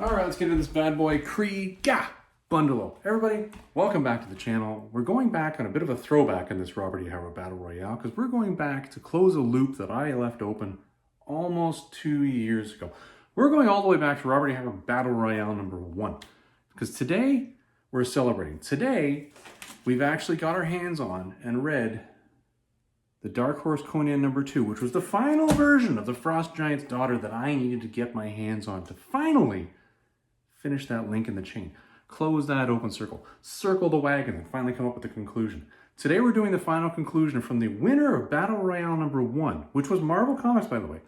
All right, let's get into this bad boy. Bundle. Everybody, welcome back to the channel. We're going back on a bit of a throwback in this Robert E. Howard Battle Royale because we're going back to close a loop that I left open almost 2 years ago. We're going all the way back to Robert E. Howard Battle Royale #1 because today we're celebrating. Today, we've actually got our hands on and read the Dark Horse Conan #2, which was the final version of the Frost Giant's Daughter that I needed to get my hands on to finally finish that link in the chain, close that open circle, circle the wagon, and finally come up with the conclusion. Today we're doing the final conclusion from the winner of Battle Royale #1, which was Marvel Comics, by the way,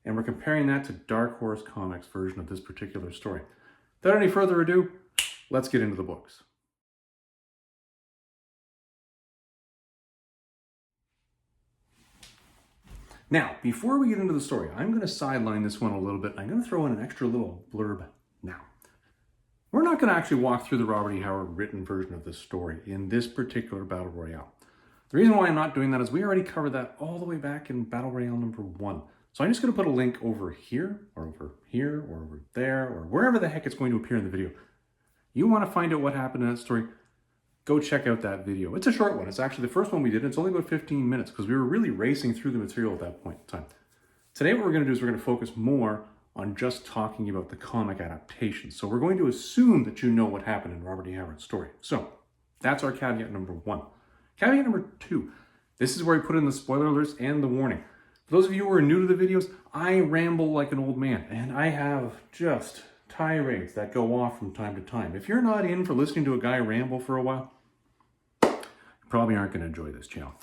and we're comparing that to Dark Horse Comics' version of this particular story. Without any further ado, let's get into the books. Now, before we get into the story, I'm going to sideline this one a little bit. I'm going to throw in an extra little blurb now. We're not going to actually walk through the Robert E. Howard written version of this story in this particular Battle Royale. The reason why I'm not doing that is we already covered that all the way back in Battle Royale #1. So I'm just going to put a link over here, or over here, or over there, or wherever the heck it's going to appear in the video. You want to find out what happened in that story, go check out that video. It's a short one. It's actually the first one we did. It's only about 15 minutes because we were really racing through the material at that point in time. Today what we're going to do is we're going to focus more on just talking about the comic adaptation. So we're going to assume that you know what happened in Robert E. Howard's story. So that's our caveat #1. Caveat #2. This is where we put in the spoiler alerts and the warning. For those of you who are new to the videos, I ramble like an old man, and I have just tirades that go off from time to time. If you're not in for listening to a guy ramble for a while, you probably aren't going to enjoy this channel.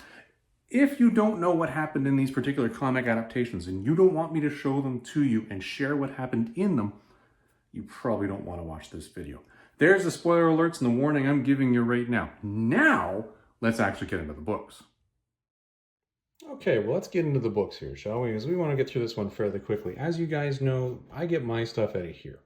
If you don't know what happened in these particular comic adaptations and you don't want me to show them to you and share what happened in them, you probably don't want to watch this video. There's the spoiler alerts and the warning I'm giving you right now. Now, let's actually get into the books. Okay, well, let's get into the books here, shall we? Because we want to get through this one fairly quickly. As you guys know, I get my stuff out of here.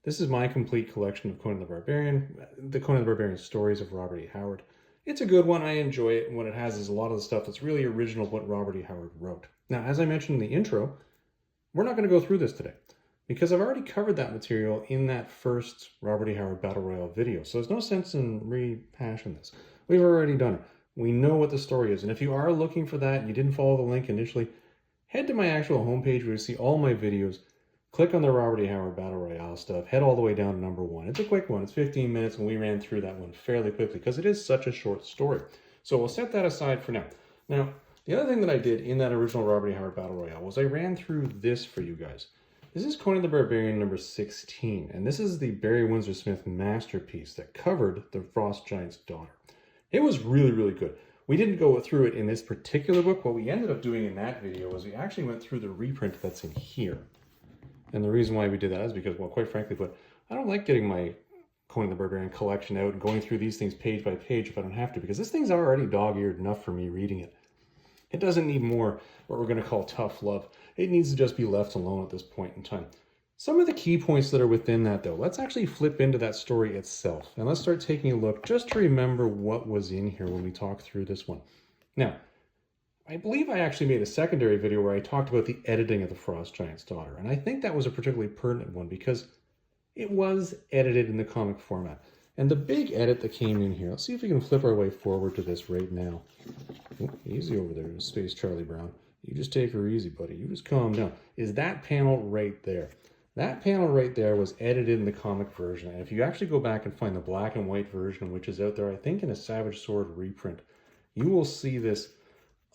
This is my complete collection of Conan the Barbarian, the Conan the Barbarian stories of Robert E. Howard. It's a good one. I enjoy it. And what it has is a lot of the stuff that's really original what Robert E. Howard wrote. Now, as I mentioned in the intro, we're not going to go through this today because I've already covered that material in that first Robert E. Howard Battle Royale video. So there's no sense in rehashing this. We've already done it. We know what the story is. And if you are looking for that and you didn't follow the link initially, head to my actual homepage where you see all my videos. Click on the Robert E. Howard Battle Royale stuff. Head all the way down to #1. It's a quick one. It's 15 minutes, and we ran through that one fairly quickly because it is such a short story. So we'll set that aside for now. Now, the other thing that I did in that original Robert E. Howard Battle Royale was I ran through this for you guys. This is Conan the Barbarian #16, and this is the Barry Windsor Smith masterpiece that covered the Frost Giant's Daughter. It was really, really good. We didn't go through it in this particular book. What we ended up doing in that video was we actually went through the reprint that's in here. And the reason why we did that is because, well, quite frankly, but I don't like getting my Conan the Barbarian collection out and going through these things page by page if I don't have to, because this thing's already dog-eared enough for me reading it. It doesn't need more what we're going to call tough love. It needs to just be left alone at this point in time. Some of the key points that are within that, though, let's actually flip into that story itself. And let's start taking a look just to remember what was in here when we talk through this one. Now, I believe I actually made a secondary video where I talked about the editing of the Frost Giant's Daughter. And I think that was a particularly pertinent one because it was edited in the comic format. And the big edit that came in here, let's see if we can flip our way forward to this right now. Oh, easy over there, Space Charlie Brown. You just take her easy, buddy. You just calm down. Is that panel right there? That panel right there was edited in the comic version. And if you actually go back and find the black and white version, which is out there, I think in a Savage Sword reprint, you will see this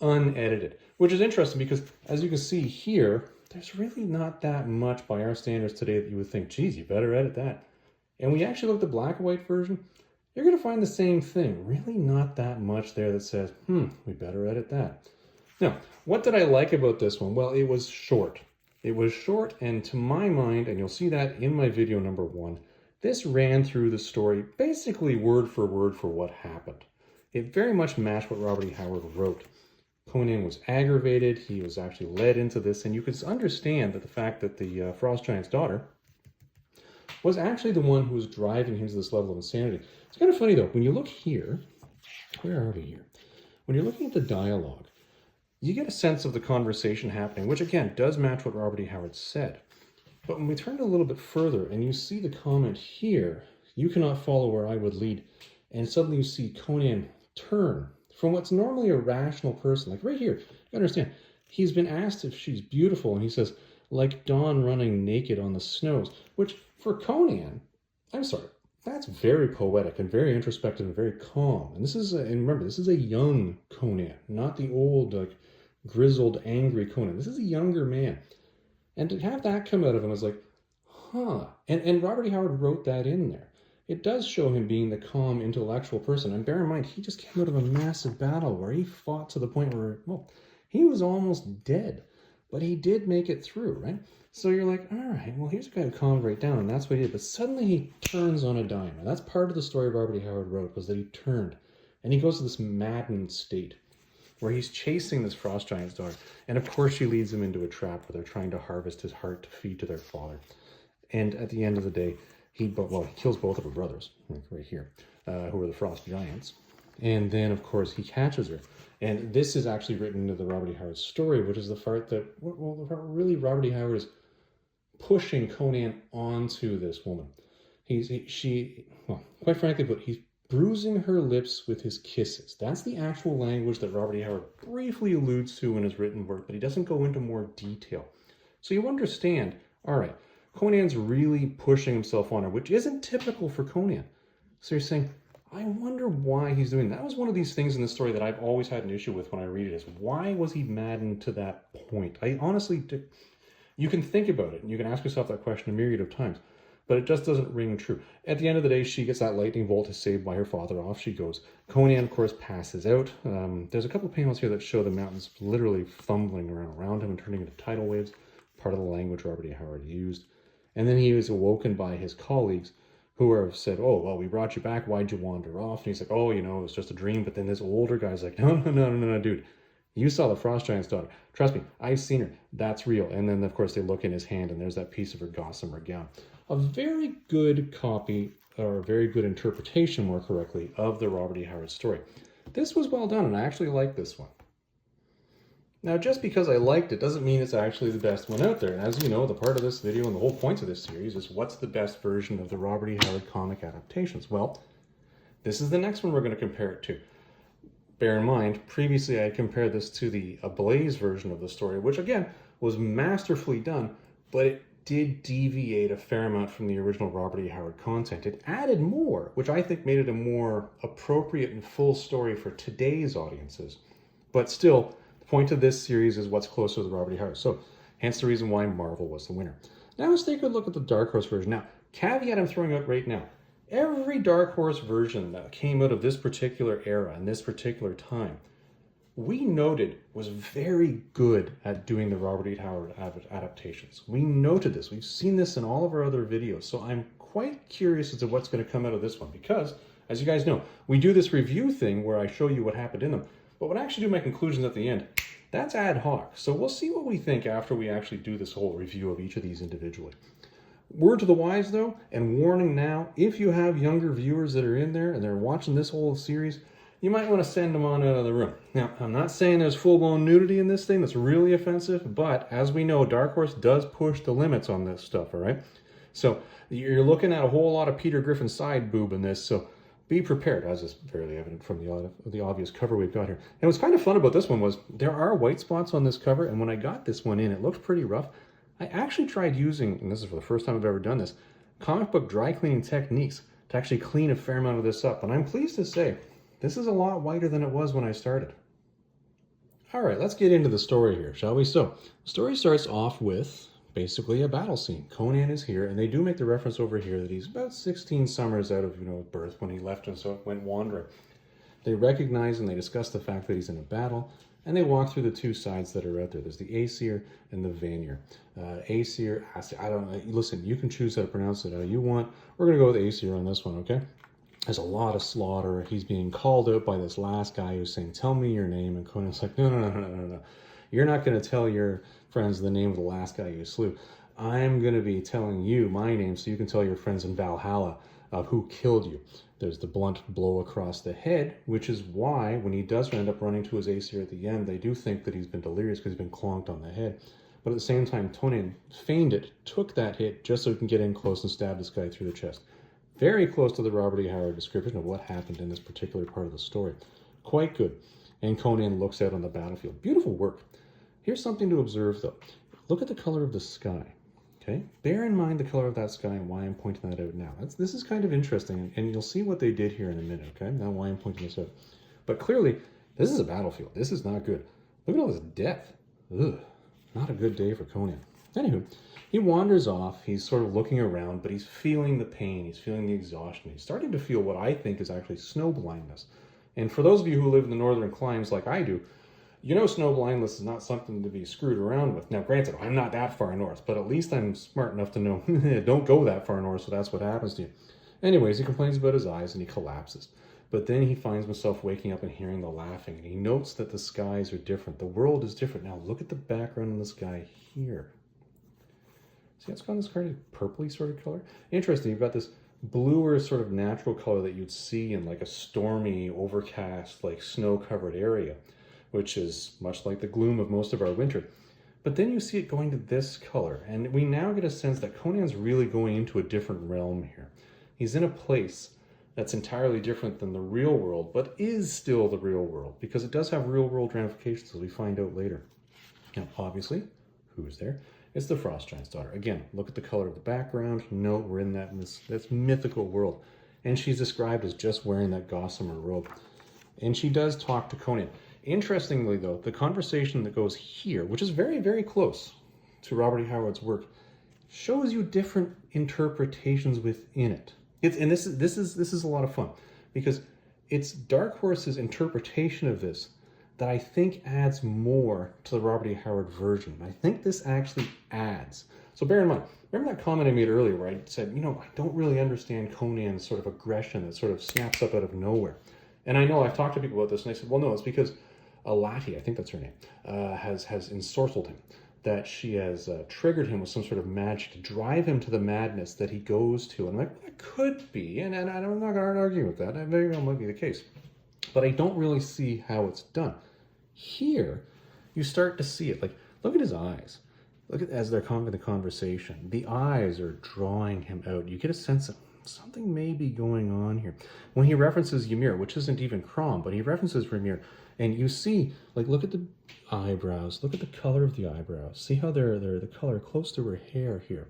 unedited, which is interesting because as you can see here, there's really not that much by our standards today that you would think, geez, you better edit that. And we actually look at the black and white version, you're going to find the same thing. Really not that much there that says, we better edit that. Now, what did I like about this one? Well, it was short. It was short, and to my mind, and you'll see that in my video #1, this ran through the story basically word for what happened. It very much matched what Robert E. Howard wrote. Conan was aggravated, he was actually led into this, and you could understand that the fact that the Frost Giant's Daughter was actually the one who was driving him to this level of insanity. It's kind of funny though, when you look here, where are we here? When you're looking at the dialogue, you get a sense of the conversation happening, which again does match what Robert E. Howard said. But when we turn it a little bit further and you see the comment here, you cannot follow where I would lead, and suddenly you see Conan turn from what's normally a rational person, like right here, you understand, he's been asked if she's beautiful, and he says, like dawn running naked on the snows, which for Conan, I'm sorry, that's very poetic and very introspective and very calm. And this is, and remember, this is a young Conan, not the old, like, grizzled, angry Conan. This is a younger man. And to have that come out of him is like, huh. And Robert E. Howard wrote that in there. It does show him being the calm, intellectual person. And bear in mind, he just came out of a massive battle where he fought to the point where, well, he was almost dead. But he did make it through, right? So you're like, all right, well, here's a guy who calmed right down, and that's what he did. But suddenly he turns on a dime. And that's part of the story Robert E. Howard wrote, was that he turned. And he goes to this maddened state where he's chasing this frost giant's daughter. And of course she leads him into a trap where they're trying to harvest his heart to feed to their father. And at the end of the day, he kills both of her brothers, like right here, who are the frost giants. And then, of course, he catches her. And this is actually written into the Robert E. Howard story, which is the part that, well, the part really Robert E. Howard is pushing Conan onto this woman. Quite frankly, but he's bruising her lips with his kisses. That's the actual language that Robert E. Howard briefly alludes to in his written work, but he doesn't go into more detail. So you understand, all right, Conan's really pushing himself on her, which isn't typical for Conan. So you're saying, I wonder why he's doing that. That was one of these things in the story that I've always had an issue with when I read it, is why was he maddened to that point? I honestly, you can think about it, and you can ask yourself that question a myriad of times, but it just doesn't ring true. At the end of the day, she gets that lightning bolt, is saved by her father, off she goes. Conan, of course, passes out. There's a couple of panels here that show the mountains literally fumbling around him and turning into tidal waves, part of the language Robert E. Howard used. And then he was awoken by his colleagues, who have said, oh, well, we brought you back, why'd you wander off? And he's like, oh, it was just a dream. But then this older guy's like, no, dude. You saw the frost giant's daughter. Trust me, I've seen her. That's real. And then, of course, they look in his hand, and there's that piece of her gossamer gown. A very good copy, or a very good interpretation, more correctly, of the Robert E. Howard story. This was well done, and I actually like this one. Now, just because I liked it doesn't mean it's actually the best one out there. And as you know, the part of this video and the whole point of this series is what's the best version of the Robert E. Howard comic adaptations? Well, this is the next one we're going to compare it to. Bear in mind, previously I compared this to the Ablaze version of the story, which again was masterfully done, but it did deviate a fair amount from the original Robert E. Howard content. It added more, which I think made it a more appropriate and full story for today's audiences. But still, the point of this series is what's closer to the Robert E. Howard. So, hence the reason why Marvel was the winner. Now let's take a look at the Dark Horse version. Now, caveat I'm throwing out right now. Every Dark Horse version that came out of this particular era and this particular time, we noted was very good at doing the Robert E. Howard adaptations. We noted this. We've seen this in all of our other videos. So I'm quite curious as to what's going to come out of this one because, as you guys know, we do this review thing where I show you what happened in them. But when I actually do my conclusions at the end, that's ad hoc. So we'll see what we think after we actually do this whole review of each of these individually. Word to the wise, though, and warning now, if you have younger viewers that are in there and they're watching this whole series, you might want to send them on out of the room. Now, I'm not saying there's full-blown nudity in this thing that's really offensive, but as we know, Dark Horse does push the limits on this stuff, all right? So you're looking at a whole lot of Peter Griffin's side boob in this, so be prepared, as is fairly evident from the obvious cover we've got here. And what's kind of fun about this one was there are white spots on this cover, and when I got this one in, it looked pretty rough. I actually tried using, and this is for the first time I've ever done this, comic book dry cleaning techniques to actually clean a fair amount of this up. And I'm pleased to say, this is a lot whiter than it was when I started. All right, let's get into the story here, shall we? So, the story starts off with basically a battle scene. Conan is here, and they do make the reference over here that he's about 16 summers out of, birth when he left and so went wandering. They recognize and they discuss the fact that he's in a battle, and they walk through the two sides that are out there. There's the Aesir and the Vanir. Aesir, I don't know. Listen, you can choose how to pronounce it how you want. We're going to go with Aesir on this one, okay? There's a lot of slaughter. He's being called out by this last guy who's saying, tell me your name. And Conan's like, no. You're not going to tell your friends the name of the last guy you slew. I'm going to be telling you my name so you can tell your friends in Valhalla who killed you. There's the blunt blow across the head, which is why when he does end up running to his Aesir at the end, they do think that he's been delirious because he's been clonked on the head. but at the same time, Conan feigned it, took that hit just so he can get in close and stab this guy through the chest. Very close to the Robert E. Howard description of what happened in this particular part of the story. Quite good. And Conan looks out on the battlefield. Beautiful work. Here's something to observe, though. Look at the color of the sky. Okay? Bear in mind the color of that sky and why I'm pointing that out now. This is kind of interesting, and you'll see what they did here in a minute, okay? Now why I'm pointing this out. But clearly, this is a battlefield. This is not good. Look at all this death. Ugh. Not a good day for Conan. Anywho, he wanders off. He's sort of looking around, but he's feeling the pain. He's feeling the exhaustion. He's starting to feel what I think is actually snow blindness. And for those of you who live in the northern climes like I do, you know snow blindness is not something to be screwed around with. Now, granted, I'm not that far north, but at least I'm smart enough to know don't go that far north, so that's what happens to you. Anyways, he complains about his eyes and he collapses. But then he finds himself waking up and hearing the laughing, and he notes that the skies are different. The world is different. Now, look at the background in the sky here. See, it's got this kind of purpley sort of color. Interesting, you've got this bluer sort of natural color that you'd see in like a stormy, overcast, like snow-covered area, which is much like the gloom of most of our winter. But then you see it going to this color, and we now get a sense that Conan's really going into a different realm here. He's in a place that's entirely different than the real world, but is still the real world, because it does have real-world ramifications, as we find out later. Now, obviously, who's there? It's the Frost Giant's daughter. Again, look at the color of the background. Note we're in this mythical world. And she's described as just wearing that gossamer robe. And she does talk to Conan. Interestingly, though, the conversation that goes here, which is very, very close to Robert E. Howard's work, shows you different interpretations within it. This is a lot of fun, because it's Dark Horse's interpretation of this that I think adds more to the Robert E. Howard version. I think this actually adds. So bear in mind, remember that comment I made earlier where I said, you know, I don't really understand Conan's sort of aggression that sort of snaps up out of nowhere. And I know I've talked to people about this, and they said, well, no, it's because Alati, I think that's her name, has ensorcelled him. That she has triggered him with some sort of magic to drive him to the madness that he goes to. And I'm like, well, it could be, and I'm not going to argue with that. That very well might be the case. But I don't really see how it's done. Here, you start to see it. Like, look at his eyes. Look at as they're having the conversation. The eyes are drawing him out. You get a sense of something may be going on here. When he references Ymir, which isn't even Crom, but he references Ymir, and you see, like, look at the eyebrows. Look at the color of the eyebrows. See how they're the color close to her hair here.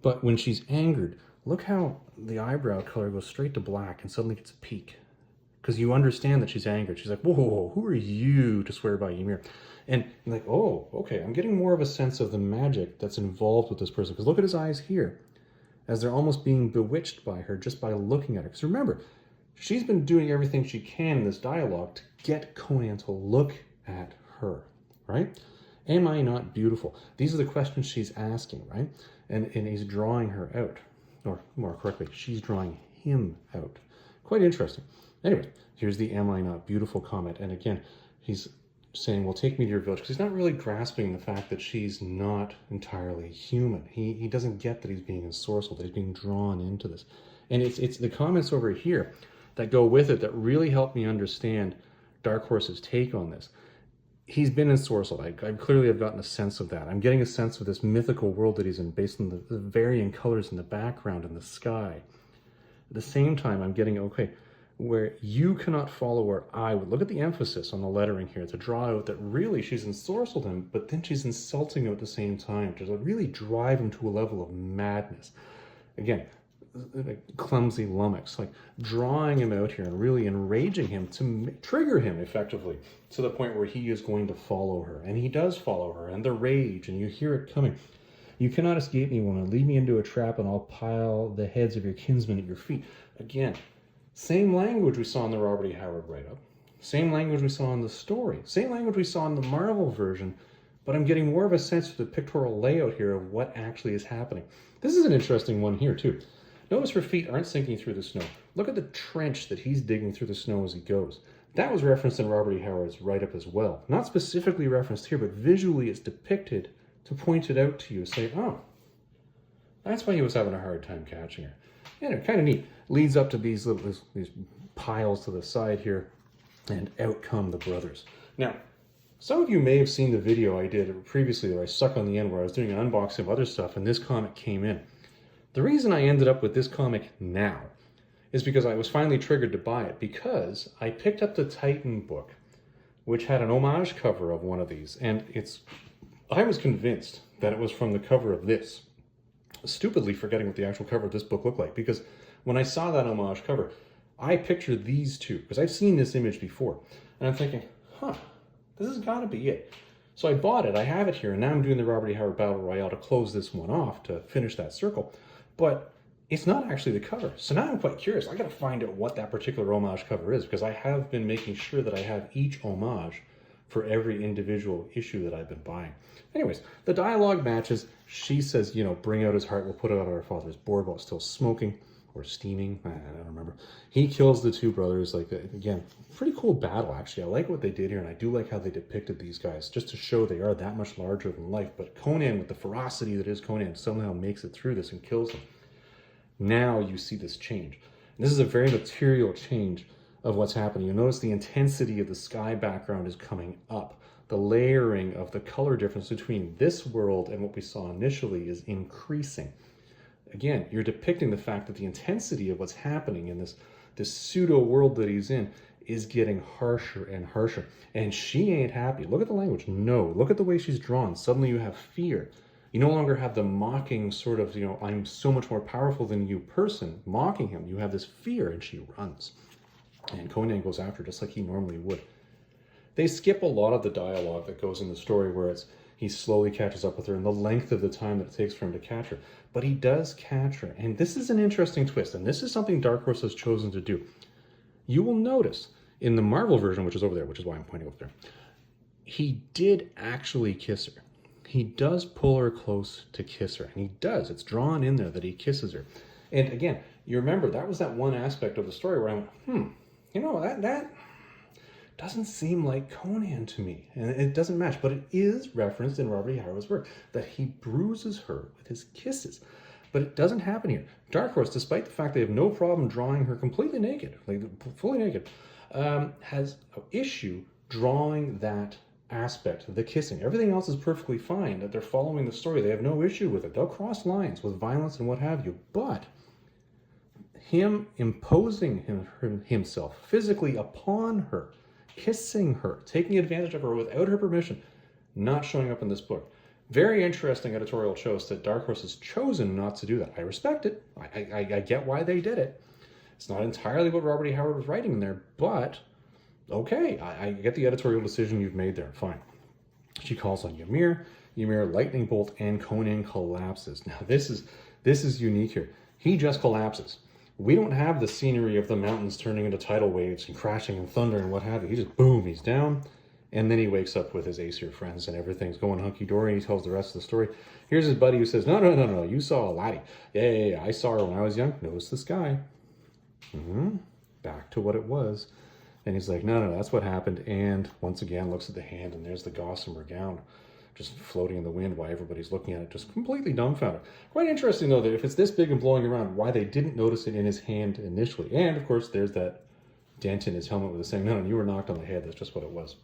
But when she's angered, look how the eyebrow color goes straight to black and suddenly gets a peak. Because you understand that she's angered. She's like, whoa, who are you to swear by Ymir? And you're like, oh, okay, I'm getting more of a sense of the magic that's involved with this person. Because look at his eyes here, as they're almost being bewitched by her just by looking at her. Because remember, she's been doing everything she can in this dialogue to get Conan to look at her, right? Am I not beautiful? These are the questions she's asking, right? And he's drawing her out. Or more correctly, she's drawing him out. Quite interesting. Anyway, here's the am I not beautiful comment. And again, he's saying, well, take me to your village. Because he's not really grasping the fact that she's not entirely human. He doesn't get that he's being ensorcelled, that he's being drawn into this. And it's the comments over here that go with it that really help me understand Dark Horse's take on this. He's been ensorcelled. I clearly have gotten a sense of that. I'm getting a sense of this mythical world that he's in based on the varying colors in the background and the sky. At the same time, I'm getting, okay, where you cannot follow where I would. Look at the emphasis on the lettering here to draw out that really she's ensorcelled him, but then she's insulting him at the same time to really drive him to a level of madness. Again, clumsy lummox, like drawing him out here and really enraging him to trigger him effectively to the point where he is going to follow her. And he does follow her, and the rage, and you hear it coming. You cannot escape me, woman. Lead me into a trap and I'll pile the heads of your kinsmen at your feet. Again, same language we saw in the Robert E. Howard write-up. Same language we saw in the story. Same language we saw in the Marvel version, but I'm getting more of a sense of the pictorial layout here of what actually is happening. This is an interesting one here, too. Notice her feet aren't sinking through the snow. Look at the trench that he's digging through the snow as he goes. That was referenced in Robert E. Howard's write-up as well. Not specifically referenced here, but visually it's depicted to point it out to you, say, oh, that's why he was having a hard time catching her. And kind of neat. Leads up to these piles to the side here, and out come the brothers. Now, Some of you may have seen the video I did previously that I stuck on the end where I was doing an unboxing of other stuff and this comic came in. The reason I ended up with this comic now is because I was finally triggered to buy it, because I picked up the Titan book, which had an homage cover of one of these, and I was convinced that it was from the cover of this, stupidly forgetting what the actual cover of this book looked like, because when I saw that homage cover, I pictured these two, because I've seen this image before, and I'm thinking, this has got to be it. So I bought it, I have it here, and now I'm doing the Robert E. Howard Battle Royale to close this one off, to finish that circle. But it's not actually the cover. So now I'm quite curious. I got to find out what that particular homage cover is, because I have been making sure that I have each homage for every individual issue that I've been buying. Anyways, the dialogue matches. She says, you know, bring out his heart, we'll put it on our father's board while it's still smoking or steaming. I don't remember. He kills the two brothers. Like, again, pretty cool battle, actually. I like what they did here, and I do like how they depicted these guys, just to show they are that much larger than life. But Conan, with the ferocity that is Conan, somehow makes it through this and kills them. Now you see this change. And this is a very material change of what's happening. You notice the intensity of the sky background is coming up. The layering of the color difference between this world and what we saw initially is increasing. Again, you're depicting the fact that the intensity of what's happening in this pseudo world that he's in is getting harsher and harsher. And she ain't happy. Look at the language. No, look at the way she's drawn. Suddenly you have fear. You no longer have the mocking sort of, you know, I'm so much more powerful than you person mocking him. You have this fear, and she runs. And Conan goes after her just like he normally would. They skip a lot of the dialogue that goes in the story where he slowly catches up with her and the length of the time that it takes for him to catch her. But he does catch her. And this is an interesting twist. And this is something Dark Horse has chosen to do. You will notice in the Marvel version, which is over there, which is why I'm pointing over there, he did actually kiss her. He does pull her close to kiss her. And he does. It's drawn in there that he kisses her. And again, you remember that was that one aspect of the story where I went, you know, that doesn't seem like Conan to me. And it doesn't match, but it is referenced in Robert E. Howard's work that he bruises her with his kisses. But it doesn't happen here. Dark Horse, despite the fact they have no problem drawing her completely naked, like fully naked, has an issue drawing that aspect, the kissing. Everything else is perfectly fine, that they're following the story. They have no issue with it. They'll cross lines with violence and what have you. But him imposing himself physically upon her, kissing her, taking advantage of her without her permission, not showing up in this book. Very interesting editorial choice that Dark Horse has chosen not to do that. I respect it. I get why they did it. It's not entirely what Robert E. Howard was writing in there, but okay, I get the editorial decision you've made there. Fine. She calls on Ymir. Ymir lightning bolt, and Conan collapses. Now this is unique here. He just collapses. We don't have the scenery of the mountains turning into tidal waves and crashing and thunder and what have you. He just, boom, he's down. And then he wakes up with his Aesir friends and everything's going hunky-dory, and he tells the rest of the story. Here's his buddy who says, no, you saw a laddie. Yeah, I saw her when I was young. Notice the sky. Back to what it was. And he's like, no, that's what happened. And once again, looks at the hand, and there's the gossamer gown just floating in the wind while everybody's looking at it, just completely dumbfounded. Quite interesting, though, that if it's this big and blowing around, why they didn't notice it in his hand initially. And, of course, there's that dent in his helmet with the saying, no, you were knocked on the head. That's just what it was.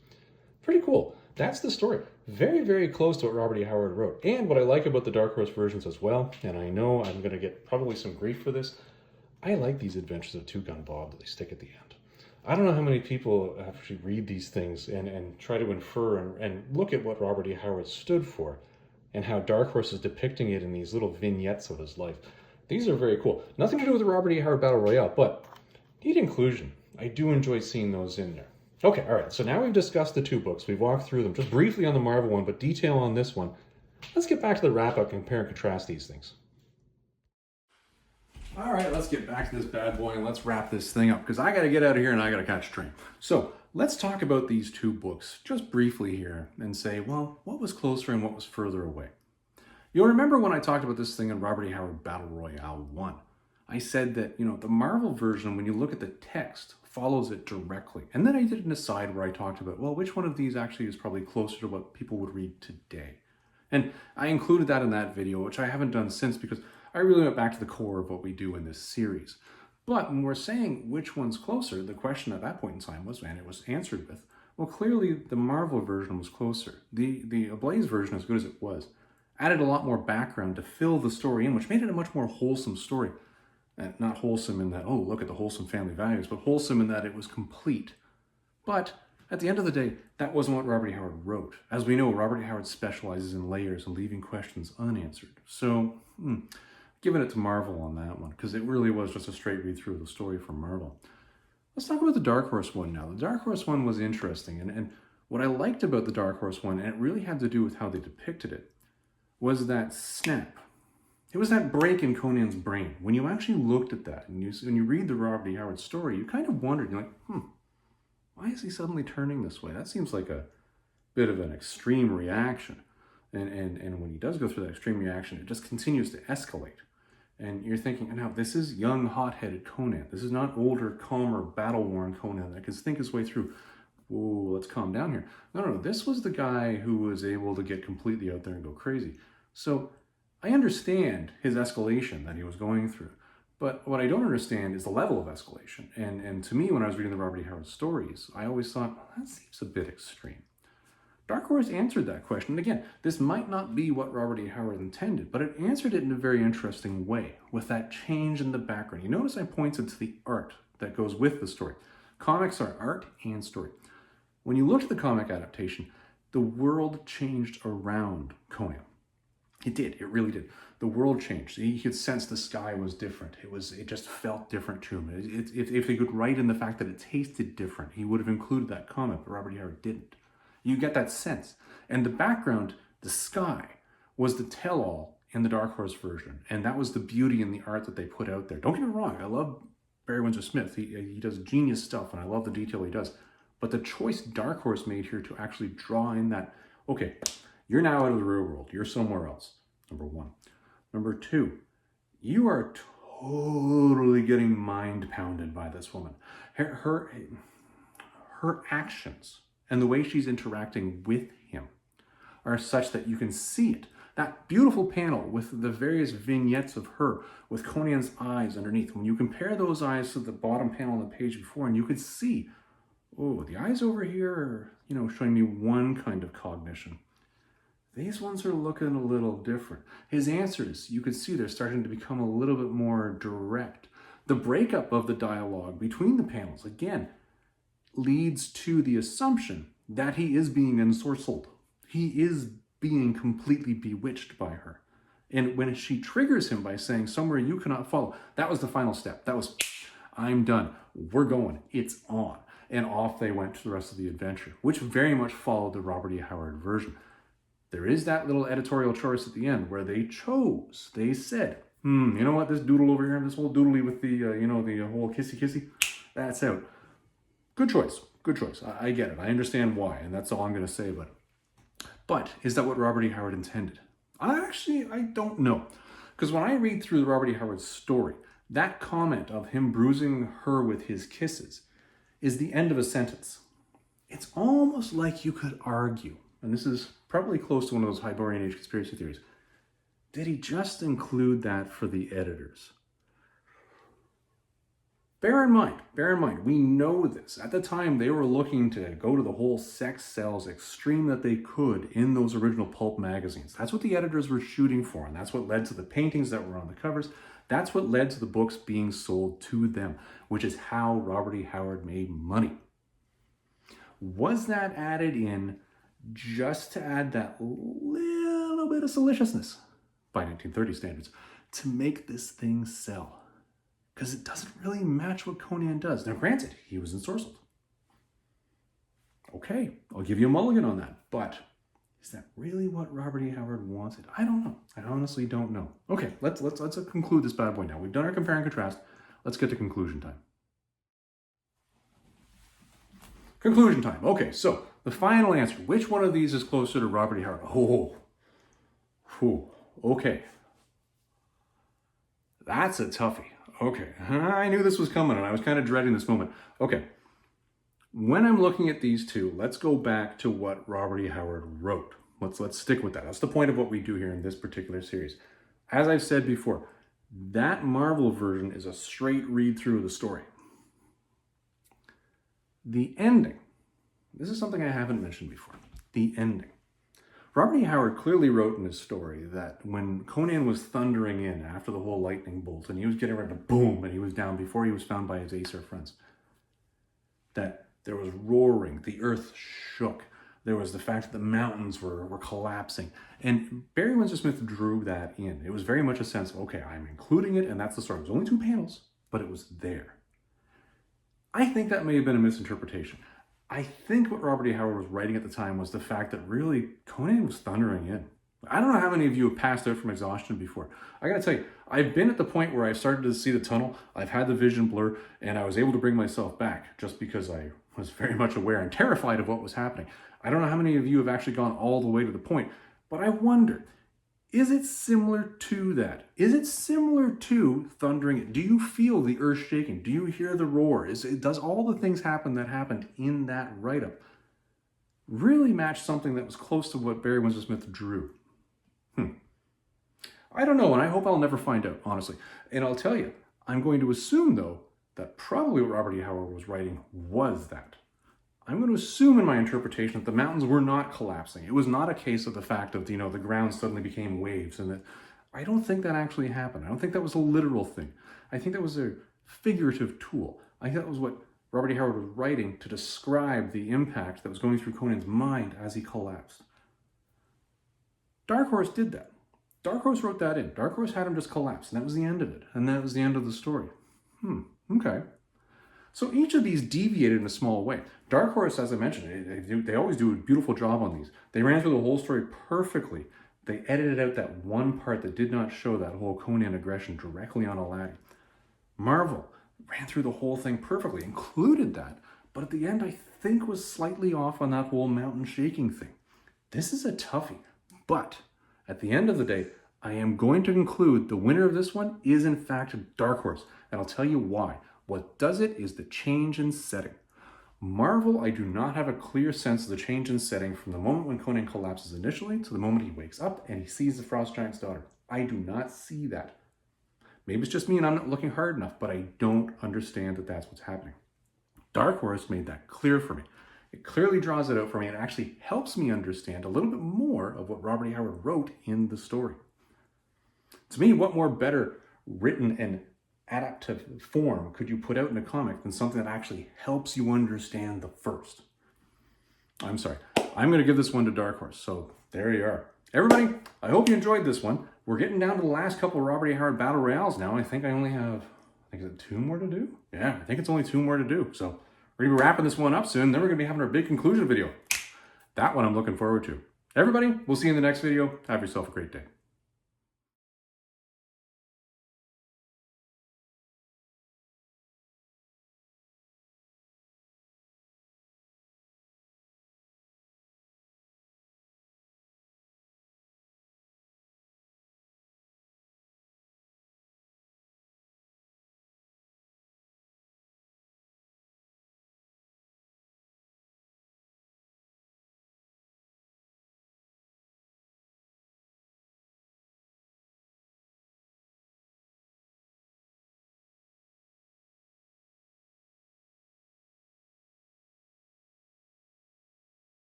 Pretty cool. That's the story. Very, very close to what Robert E. Howard wrote. And what I like about the Dark Horse versions as well, and I know I'm going to get probably some grief for this, I like these adventures of Two Gun Bob that they stick at the end. I don't know how many people actually read these things and try to infer and look at what Robert E. Howard stood for and how Dark Horse is depicting it in these little vignettes of his life. These are very cool. Nothing to do with the Robert E. Howard Battle Royale, but neat inclusion. I do enjoy seeing those in there. Okay, all right, so now we've discussed the two books. We've walked through them just briefly on the Marvel one, but detail on this one. Let's get back to the wrap-up and compare and contrast these things. All right, let's get back to this bad boy and let's wrap this thing up because I got to get out of here and I got to catch a train. So let's talk about these two books just briefly here and say, well, what was closer and what was further away? You'll remember when I talked about this thing in Robert E. Howard Battle Royale 1, I said that, the Marvel version, when you look at the text, follows it directly. And then I did an aside where I talked about, well, which one of these actually is probably closer to what people would read today? And I included that in that video, which I haven't done since because I really went back to the core of what we do in this series. But when we're saying which one's closer, the question at that point in time was, and it was answered with, Well, clearly the Marvel version was closer. The Ablaze version, as good as it was, added a lot more background to fill the story in, which made it a much more wholesome story. And not wholesome in that, oh, look at the wholesome family values, but wholesome in that it was complete. But at the end of the day, that wasn't what Robert E. Howard wrote. As we know, Robert E. Howard specializes in layers and leaving questions unanswered. So, giving it to Marvel on that one, because it really was just a straight read through of the story from Marvel. Let's talk about the Dark Horse one now. The Dark Horse one was interesting, and what I liked about the Dark Horse one, and it really had to do with how they depicted it, was that snap. It was that break in Conan's brain. When you actually looked at that, and when you read the Robert E. Howard story, you kind of wondered, you're like, why is he suddenly turning this way? That seems like a bit of an extreme reaction. And when he does go through that extreme reaction, it just continues to escalate. And you're thinking, now, this is young, hot-headed Conan. This is not older, calmer, battle-worn Conan that can think his way through, whoa, let's calm down here. No, this was the guy who was able to get completely out there and go crazy. So I understand his escalation that he was going through, but what I don't understand is the level of escalation. And to me, when I was reading the Robert E. Howard stories, I always thought, well, that seems a bit extreme. Dark Horse answered that question. And again, this might not be what Robert E. Howard intended, but it answered it in a very interesting way with that change in the background. You notice I pointed to the art that goes with the story. Comics are art and story. When you look at the comic adaptation, the world changed around Conan. It did. It really did. The world changed. He could sense the sky was different. It just felt different to him. If they could write in the fact that it tasted different, he would have included that comment, but Robert E. Howard didn't. You get that sense. And the background, the sky, was the tell-all in the Dark Horse version. And that was the beauty in the art that they put out there. Don't get me wrong. I love Barry Windsor Smith. He does genius stuff, and I love the detail he does. But the choice Dark Horse made here to actually draw in that, okay, you're now out of the real world. You're somewhere else, number one. Number two, you are totally getting mind-pounded by this woman. Her actions and the way she's interacting with him are such that you can see it. That beautiful panel with the various vignettes of her with Conan's eyes underneath. When you compare those eyes to the bottom panel on the page before, and you could see, oh, the eyes over here are, showing me one kind of cognition. These ones are looking a little different. His answers, you could see they're starting to become a little bit more direct. The breakup of the dialogue between the panels, again, leads to the assumption that he is being ensorcelled. He is being completely bewitched by her. And when she triggers him by saying, somewhere you cannot follow, that was the final step. That was, I'm done. We're going. It's on. And off they went to the rest of the adventure, which very much followed the Robert E. Howard version. There is that little editorial choice at the end where they said, you know what, this doodle over here, this whole doodly with the, the whole kissy, that's out. Good choice. I get it. I understand why, and that's all I'm going to say about it. But is that what Robert E. Howard intended? I don't know. Because when I read through the Robert E. Howard story, that comment of him bruising her with his kisses is the end of a sentence. It's almost like you could argue, and this is probably close to one of those Hyborian Age conspiracy theories, did he just include that for the editors? Bear in mind, we know this. At the time, they were looking to go to the whole sex sells extreme that they could in those original pulp magazines. That's what the editors were shooting for, and that's what led to the paintings that were on the covers. That's what led to the books being sold to them, which is how Robert E. Howard made money. Was that added in just to add that little bit of salaciousness, by 1930 standards, to make this thing sell? Because it doesn't really match what Conan does. Now, granted, he was ensorcelled. Okay, I'll give you a mulligan on that. But is that really what Robert E. Howard wanted? I don't know. I honestly don't know. Okay, let's conclude this bad boy now. We've done our compare and contrast. Let's get to conclusion time. Conclusion time. Okay, so the final answer. Which one of these is closer to Robert E. Howard? Okay. That's a toughie. Okay, I knew this was coming and I was kind of dreading this moment. Okay, when I'm looking at these two, let's go back to what Robert E. Howard wrote. Let's stick with that. That's the point of what we do here in this particular series. As I've said before, that Marvel version is a straight read through of the story. The ending, This is something I haven't mentioned before. The ending. Robert E. Howard clearly wrote in his story that when Conan was thundering in after the whole lightning bolt and he was getting ready to boom and he was down before he was found by his Aesir friends, that there was roaring, the earth shook. There was the fact that the mountains were collapsing. And Barry Windsor-Smith drew that in. It was very much a sense of, okay, I'm including it and that's the story. It was only 2 panels, but it was there. I think that may have been a misinterpretation. I think what Robert E. Howard was writing at the time was the fact that really Conan was thundering in. I don't know how many of you have passed out from exhaustion before. I gotta tell you, I've been at the point where I've started to see the tunnel, I've had the vision blur, and I was able to bring myself back just because I was very much aware and terrified of what was happening. I don't know how many of you have actually gone all the way to the point, but I wonder, is it similar to that? Is it similar to thundering? Do you feel the earth shaking? Do you hear the roar? Does all the things happen that happened in that write-up really match something that was close to what Barry Windsor-Smith drew? I don't know, and I hope I'll never find out, honestly. And I'll tell you, I'm going to assume, though, that probably what Robert E. Howard was writing was that. I'm going to assume in my interpretation that the mountains were not collapsing. It was not a case of the fact of, the ground suddenly became waves, and that I don't think that actually happened. I don't think that was a literal thing. I think that was a figurative tool. I think that was what Robert E. Howard was writing to describe the impact that was going through Conan's mind as he collapsed. Dark Horse did that. Dark Horse wrote that in. Dark Horse had him just collapse, and that was the end of it. And that was the end of the story. Okay. So each of these deviated in a small way. Dark Horse, as I mentioned, they always do a beautiful job on these. They ran through the whole story perfectly. They edited out that one part that did not show that whole Conan aggression directly on Aladdin. Marvel ran through the whole thing perfectly, included that, but at the end I think was slightly off on that whole mountain shaking thing. This is a toughie, but at the end of the day, I am going to conclude the winner of this one is in fact Dark Horse, and I'll tell you why. What does it is the change in setting. Marvel, I do not have a clear sense of the change in setting from the moment when Conan collapses initially to the moment he wakes up and he sees the Frost Giant's daughter. I do not see that. Maybe it's just me and I'm not looking hard enough, but I don't understand that that's what's happening. Dark Horse made that clear for me. It clearly draws it out for me and actually helps me understand a little bit more of what Robert E. Howard wrote in the story. To me, what more better written and adaptive form could you put out in a comic than something that actually helps you understand the first? I'm sorry. I'm going to give this one to Dark Horse. So there you are. Everybody, I hope you enjoyed this one. We're getting down to the last couple of Robert E. Howard Battle Royales now. I think I only have, is it 2 more to do? Yeah, I think it's only 2 more to do. So we're going to be wrapping this one up soon. Then we're going to be having our big conclusion video. That one I'm looking forward to. Everybody, we'll see you in the next video. Have yourself a great day.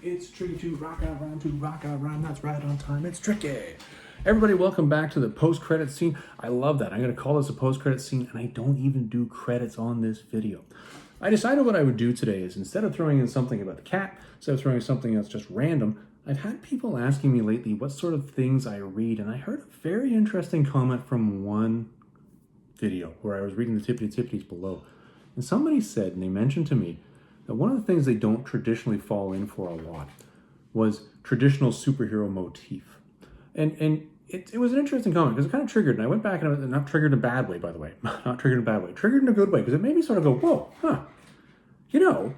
It's tricky to rock out rhyme, that's right on time, it's tricky. Everybody, welcome back to the post-credit scene. I love that. I'm going to call this a post-credit scene, and I don't even do credits on this video. I decided what I would do today is, instead of throwing in something about the cat, instead of throwing in something that's just random, I've had people asking me lately what sort of things I read, and I heard a very interesting comment from one video where I was reading the tippity-tippities below. And somebody said, and they mentioned to me, that one of the things they don't traditionally fall in for a lot was traditional superhero motif. And it was an interesting comment because it kind of triggered, and I went back and not triggered in a bad way, by the way, not triggered in a bad way, triggered in a good way, because it made me sort of go, whoa, you know,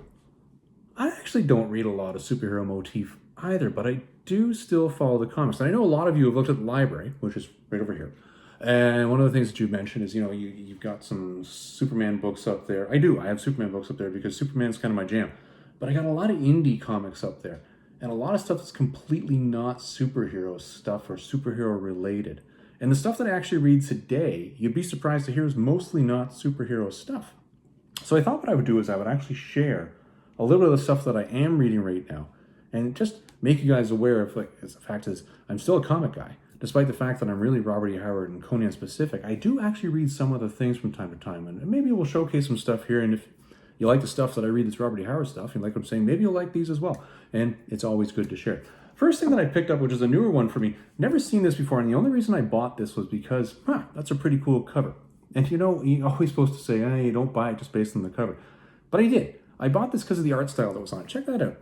I actually don't read a lot of superhero motif either, but I do still follow the comics. And I know a lot of you have looked at the library, which is right over here. And one of the things that you mentioned is, you know, you've got some Superman books up there. I do. I have Superman books up there because Superman's kind of my jam. But I got a lot of indie comics up there. And a lot of stuff that's completely not superhero stuff or superhero related. And the stuff that I actually read today, you'd be surprised to hear, is mostly not superhero stuff. So I thought what I would do is I would actually share a little bit of the stuff that I am reading right now. And just make you guys aware of, like, the fact is, I'm still a comic guy. Despite the fact that I'm really Robert E. Howard and Conan specific, I do actually read some other things from time to time. And maybe we'll showcase some stuff here. And if you like the stuff that I read that's Robert E. Howard stuff, you like what I'm saying, maybe you'll like these as well. And it's always good to share. First thing that I picked up, which is a newer one for me, never seen this before. And the only reason I bought this was because, that's a pretty cool cover. And you know, you're always supposed to say, hey, don't buy it just based on the cover. But I did. I bought this because of the art style that was on it. Check that out.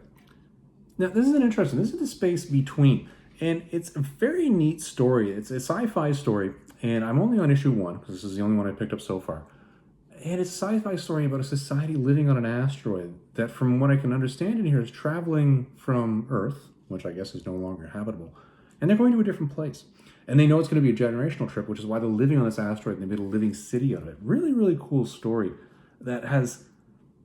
Now, this is an interesting, this is the space between. And it's a very neat story. It's a sci-fi story, and I'm only on issue 1, because this is the only one I picked up so far. And it's a sci-fi story about a society living on an asteroid that, from what I can understand in here, is traveling from Earth, which I guess is no longer habitable, and they're going to a different place. And they know it's going to be a generational trip, which is why they're living on this asteroid, and they made a living city out of it. Really, really cool story that has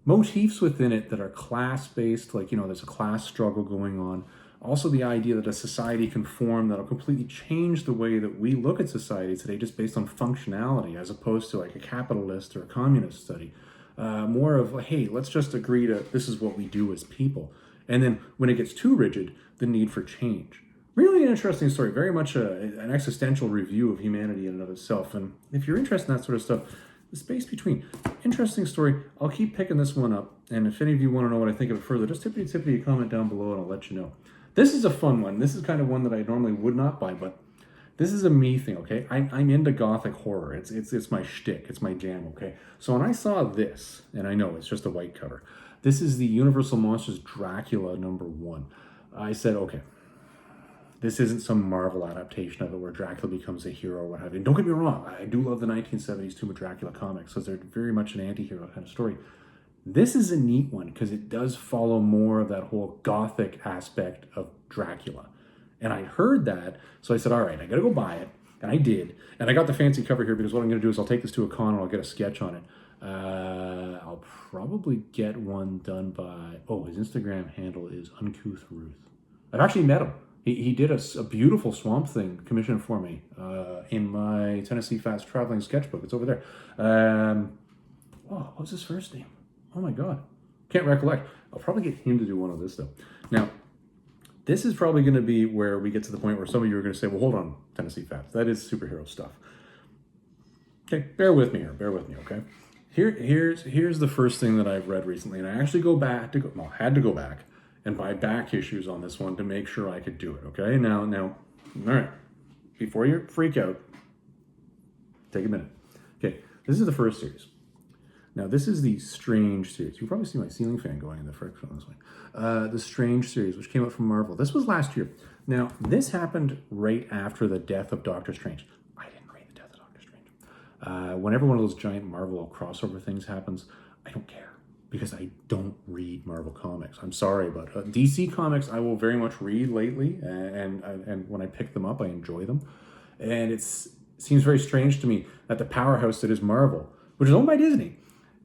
motifs within it that are class-based, like, you know, there's a class struggle going on. Also, the idea that a society can form that'll completely change the way that we look at society today, just based on functionality, as opposed to like a capitalist or a communist study. More of, hey, let's just agree to this is what we do as people. And then when it gets too rigid, the need for change. Really an interesting story, very much an existential review of humanity in and of itself. And if you're interested in that sort of stuff, the space between, interesting story. I'll keep picking this one up. And if any of you want to know what I think of it further, just tippity a comment down below and I'll let you know. This is a fun one. This is kind of one that I normally would not buy, but this is a me thing, okay? I'm into gothic horror. It's my shtick. It's my jam, okay? So when I saw this, and I know it's just a white cover, this is the Universal Monsters Dracula #1. I said, okay, this isn't some Marvel adaptation of it where Dracula becomes a hero or what have you. And don't get me wrong, I do love the 1970s Tomb of Dracula comics, because they're very much an anti-hero kind of story. This is a neat one because it does follow more of that whole gothic aspect of Dracula. And I heard that, so I said, all right, I gotta go buy it. And I did. And I got the fancy cover here because what I'm gonna do is I'll take this to a con and I'll get a sketch on it. I'll probably get one done by, his Instagram handle is Uncouth Ruth. I've actually met him. He did a beautiful Swamp Thing commissioned for me in my Tennessee Fast Traveling sketchbook. It's over there. What was his first name? Oh my God, can't recollect. I'll probably get him to do one of this though. Now, this is probably going to be where we get to the point where some of you are going to say, well, hold on, Tennessee Fats, that is superhero stuff. Okay, bear with me here, okay? Here's the first thing that I've read recently, and I actually had to go back and buy back issues on this one to make sure I could do it, okay? Now, all right, before you freak out, take a minute. Okay, this is the first series. Now, this is the Strange series. You can probably see my ceiling fan going in the friction on this one. The Strange series, which came out from Marvel. This was last year. Now, this happened right after the death of Doctor Strange. I didn't read the death of Doctor Strange. Whenever one of those giant Marvel crossover things happens, I don't care because I don't read Marvel comics. I'm sorry, but DC comics I will very much read lately, and when I pick them up, I enjoy them. And it seems very strange to me that the powerhouse that is Marvel, which is owned by Disney,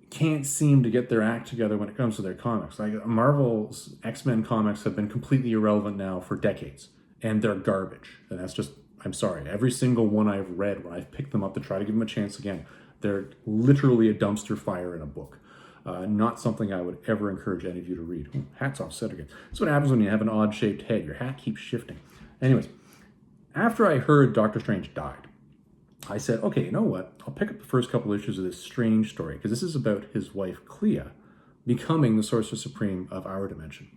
can't seem to get their act together when it comes to their comics. Like Marvel's X-Men comics have been completely irrelevant now for decades, and they're garbage. And that's just, I'm sorry, every single one I've read when I've picked them up to try to give them a chance again, they're literally a dumpster fire in a book. Not something I would ever encourage any of you to read. Ooh, hats off, set again. That's what happens when you have an odd-shaped head. Your hat keeps shifting. Anyways, after I heard Doctor Strange died, I said, okay, you know what? I'll pick up the first couple issues of this Strange story, because this is about his wife, Clea, becoming the Sorcerer Supreme of our dimension.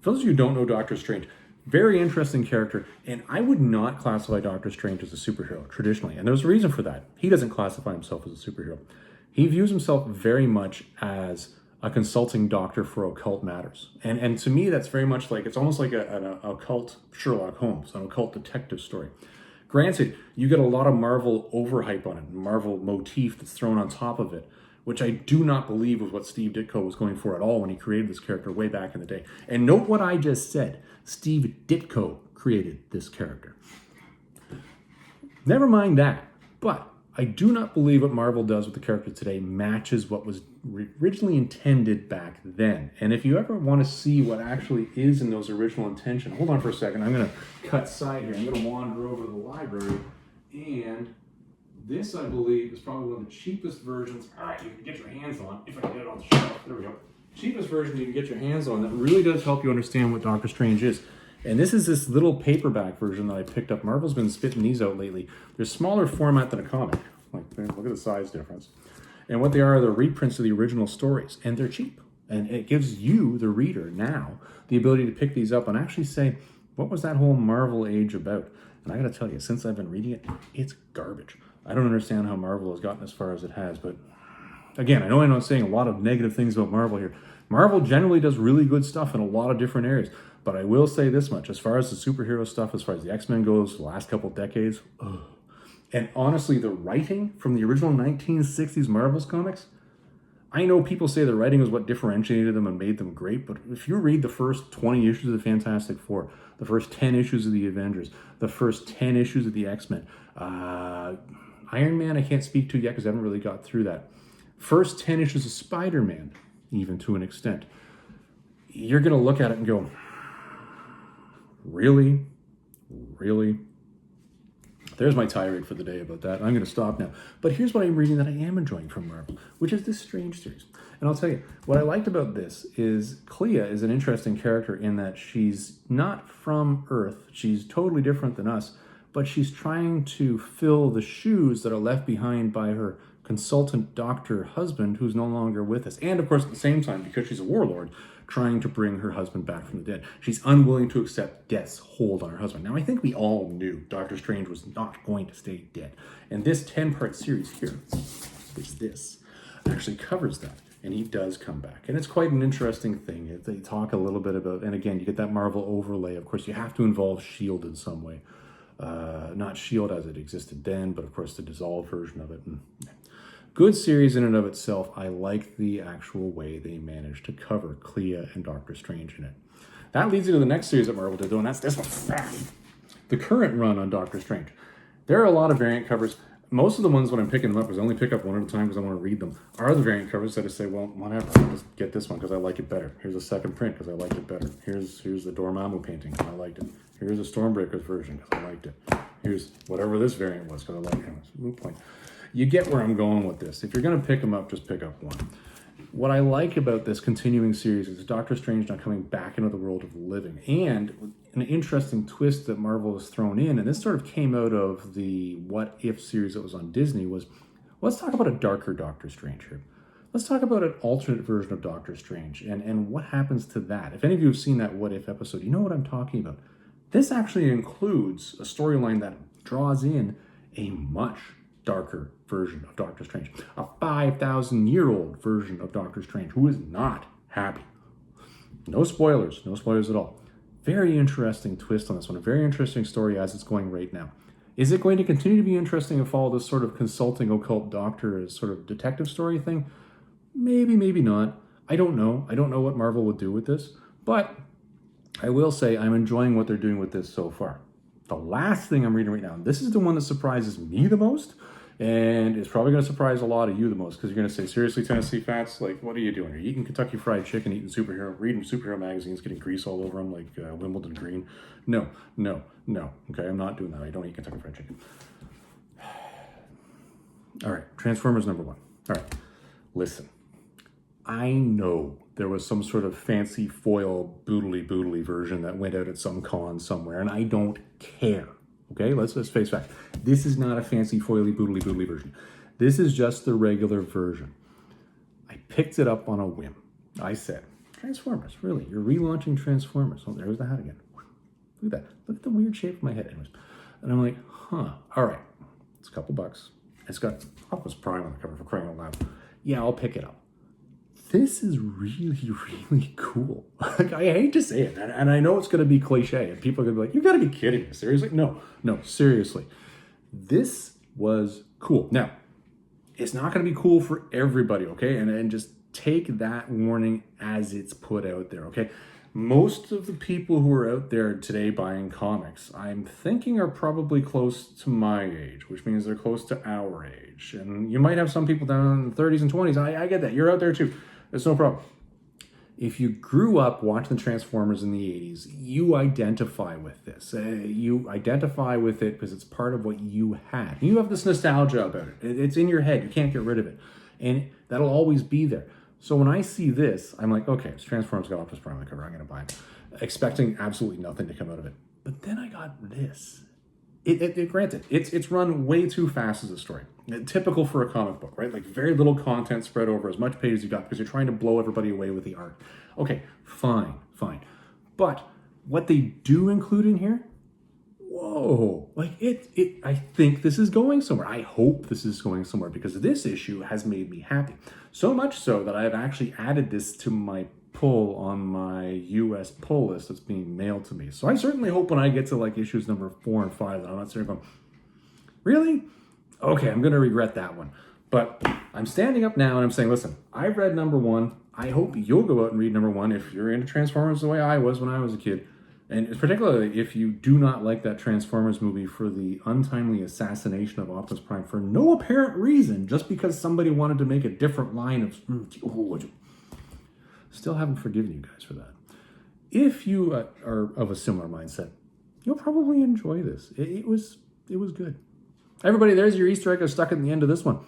For those of you who don't know Doctor Strange, very interesting character, and I would not classify Doctor Strange as a superhero, traditionally, and there's a reason for that. He doesn't classify himself as a superhero. He views himself very much as a consulting doctor for occult matters. And to me, that's very much like, it's almost like an occult Sherlock Holmes, an occult detective story. Granted, you get a lot of Marvel overhype on it, Marvel motif that's thrown on top of it, which I do not believe was what Steve Ditko was going for at all when he created this character way back in the day. And note what I just said. Steve Ditko created this character. Never mind that, but I do not believe what Marvel does with the character today matches what was originally intended back then. And if you ever want to see what actually is in those original intentions, hold on for a second. I'm going to cut side here. I'm going to wander over to the library. And this, I believe, is probably one of the cheapest versions. All right, you can get your hands on, if I can get it on the shelf. There we go. Cheapest version you can get your hands on that really does help you understand what Doctor Strange is. And this is this little paperback version that I picked up. Marvel's been spitting these out lately. They're smaller format than a comic. Like, look at the size difference. And what they are reprints of the original stories. And they're cheap. And it gives you, the reader, now the ability to pick these up and actually say, what was that whole Marvel age about? And I got to tell you, since I've been reading it, it's garbage. I don't understand how Marvel has gotten as far as it has. But again, I know I'm not saying a lot of negative things about Marvel here. Marvel generally does really good stuff in a lot of different areas. But I will say this much, as far as the superhero stuff, as far as the X-Men goes, the last couple of decades, ugh. And honestly, the writing from the original 1960s Marvel's comics, I know people say the writing was what differentiated them and made them great, but if you read the first 20 issues of the Fantastic Four, the first 10 issues of the Avengers, the first 10 issues of the X-Men, Iron Man I can't speak to yet because I haven't really got through that. First 10 issues of Spider-Man, even to an extent, you're going to look at it and go, really? Really? There's my tirade for the day about that. I'm going to stop now. But here's what I'm reading that I am enjoying from Marvel, which is this Strange series. And I'll tell you, what I liked about this is Clea is an interesting character in that she's not from Earth. She's totally different than us, but she's trying to fill the shoes that are left behind by her consultant doctor husband who's no longer with us. And of course, at the same time, because she's a warlord, trying to bring her husband back from the dead. She's unwilling to accept death's hold on her husband. Now, I think we all knew Doctor Strange was not going to stay dead. And this 10-part series here, this actually covers that. And he does come back. And it's quite an interesting thing. They talk a little bit about, and again, you get that Marvel overlay. Of course, you have to involve S.H.I.E.L.D. in some way. Not S.H.I.E.L.D. as it existed then, but of course the dissolved version of it. Good series in and of itself. I like the actual way they managed to cover Clea and Doctor Strange in it. That leads into the next series that Marvel did, though, and that's this one. The current run on Doctor Strange. There are a lot of variant covers. Most of the ones when I'm picking them up, because I only pick up one at a time because I want to read them, are the variant covers that I say, well, whatever, I'll just get this one because I like it better. Here's a second print because I liked it better. Here's the Dormammu painting because I liked it. Here's a Stormbreaker's version because I liked it. Here's whatever this variant was because I liked it. Moot point. You get where I'm going with this. If you're going to pick them up, just pick up one. What I like about this continuing series is Doctor Strange now coming back into the world of the living. And an interesting twist that Marvel has thrown in, and this sort of came out of the What If series that was on Disney, was let's talk about a darker Doctor Strange here. Let's talk about an alternate version of Doctor Strange and what happens to that. If any of you have seen that What If episode, you know what I'm talking about. This actually includes a storyline that draws in a much darker version of Doctor Strange. A 5,000-year-old version of Doctor Strange who is not happy. No spoilers at all. Very interesting twist on this one. A very interesting story as it's going right now. Is it going to continue to be interesting and follow this sort of consulting occult doctor as sort of detective story thing? Maybe, maybe not. I don't know. I don't know what Marvel would do with this, but I will say I'm enjoying what they're doing with this so far. The last thing I'm reading right now, this is the one that surprises me the most, and it's probably going to surprise a lot of you the most, because you're going to say, seriously, Tennessee Fats, like, what are you doing? Are you eating Kentucky Fried Chicken, reading superhero magazines, getting grease all over them like Wimbledon Green? No. Okay, I'm not doing that. I don't eat Kentucky Fried Chicken. All right, Transformers #1. All right, listen. I know there was some sort of fancy foil boodly version that went out at some con somewhere, and I don't care. Okay, let's just face fact. This is not a fancy foily boodly version. This is just the regular version. I picked it up on a whim. I said, Transformers, really? You're relaunching Transformers? Oh, there's the hat again. Look at that. Look at the weird shape of my head. Anyways. And I'm like, huh, all right. It's a couple bucks. It's got Optimus Prime on the cover, for crying out loud. Yeah, I'll pick it up. This is really cool. Like, I hate to say it, and I know it's going to be cliche, and people are going to be like, you got to be kidding me. Seriously? No, seriously. This was cool. Now, it's not going to be cool for everybody, okay? And just take that warning as it's put out there, okay? Most of the people who are out there today buying comics, I'm thinking are probably close to my age, which means they're close to our age. And you might have some people down in the 30s and 20s. I get that. You're out there too. It's no problem. If you grew up watching the Transformers in the 80s, you identify with this. You identify with it because it's part of what you had. You have this nostalgia about it. It's in your head. You can't get rid of it. And that'll always be there. So when I see this, I'm like, okay, it's Transformers, got Optimus Prime on the cover. I'm going to buy it. Expecting absolutely nothing to come out of it. But then I got this. Granted, it's run way too fast as a story. Typical for a comic book, right? Like very little content spread over as much page as you got because you're trying to blow everybody away with the art. Okay, fine. But what they do include in here, whoa, like I think this is going somewhere. I hope this is going somewhere because this issue has made me happy. So much so that I have actually added this to my pull on my US pull list that's being mailed to me. So I certainly hope when I get to like issues number 4 and 5 that I'm not sitting there going, really? Okay, I'm going to regret that one. But I'm standing up now and I'm saying, listen, I've read number 1. I hope you'll go out and read number 1 if you're into Transformers the way I was when I was a kid. And particularly if you do not like that Transformers movie for the untimely assassination of Optimus Prime for no apparent reason, just because somebody wanted to make a different line of... Still haven't forgiven you guys for that. If you are of a similar mindset, you'll probably enjoy this. It was good. Everybody, there's your Easter egg. I stuck at the end of this one.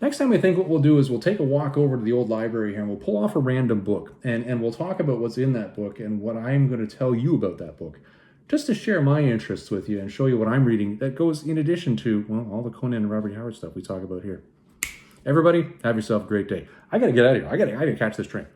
Next time I think what we'll do is we'll take a walk over to the old library here and we'll pull off a random book and we'll talk about what's in that book and what I'm going to tell you about that book. Just to share my interests with you and show you what I'm reading that goes in addition to, well, all the Conan and Robert Howard stuff we talk about here. Everybody, have yourself a great day. I got to get out of here. I got to catch this train.